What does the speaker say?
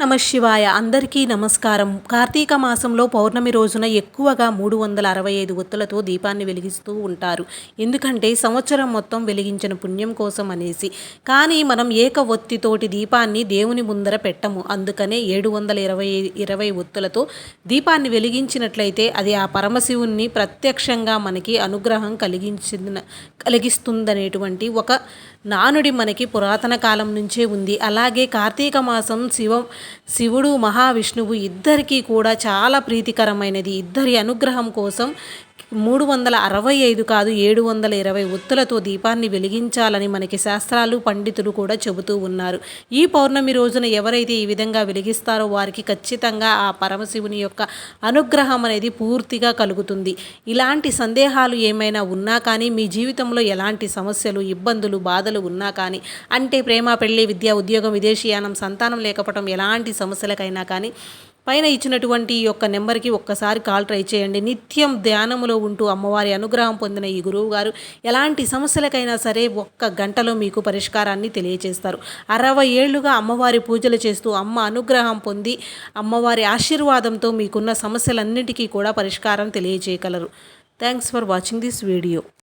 నమశివాయ అందరికీ నమస్కారం. కార్తీక మాసంలో పౌర్ణమి రోజున ఎక్కువగా 365 ఒత్తులతో దీపాన్ని వెలిగిస్తూ ఉంటారు. ఎందుకంటే సంవత్సరం మొత్తం వెలిగించిన పుణ్యం కోసం అనేసి. కానీ మనం ఏక ఒత్తితోటి దీపాన్ని దేవుని ముందర పెట్టము. అందుకనే 720 ఒత్తులతో దీపాన్ని వెలిగించినట్లయితే అది ఆ పరమశివుణ్ణి ప్రత్యక్షంగా మనకి అనుగ్రహం కలిగిస్తుందనేటువంటి ఒక నానుడి మనకి పురాతన కాలం నుంచే ఉంది. అలాగే కార్తీక మాసం శివుడు మహావిష్ణువు ఇద్దరికీ కూడా చాలా ప్రీతికరమైనది. ఇద్దరి అనుగ్రహం కోసం 365 కాదు 720 ఒత్తులతో దీపాన్ని వెలిగించాలని మనకి శాస్త్రాలు పండితులు కూడా చెబుతూ ఉన్నారు. ఈ పౌర్ణమి రోజున ఎవరైతే ఈ విధంగా వెలిగిస్తారో వారికి ఖచ్చితంగా ఆ పరమశివుని యొక్క అనుగ్రహం అనేది పూర్తిగా కలుగుతుంది. ఇలాంటి సందేహాలు ఏమైనా ఉన్నా కానీ, మీ జీవితంలో ఎలాంటి సమస్యలు, ఇబ్బందులు, బాధలు ఉన్నా కానీ, అంటే ప్రేమ, పెళ్లి, విద్య, ఉద్యోగం, విదేశీయానం, సంతానం లేకపోవడం, ఎలాంటి సమస్యలకైనా కానీ పైన ఇచ్చినటువంటి ఈ యొక్క నెంబర్కి ఒక్కసారి కాల్ ట్రై చేయండి. నిత్యం ధ్యానములో ఉంటూ అమ్మవారి అనుగ్రహం పొందిన ఈ గురువు గారు ఎలాంటి సమస్యలకైనా సరే ఒక్క గంటలో మీకు పరిష్కారాన్ని తెలియజేస్తారు. 60 ఏళ్లుగా అమ్మవారి పూజలు చేస్తూ అమ్మ అనుగ్రహం పొంది అమ్మవారి ఆశీర్వాదంతో మీకున్న సమస్యలన్నిటికీ కూడా పరిష్కారం తెలియజేయగలరు. Thanks for watching this video.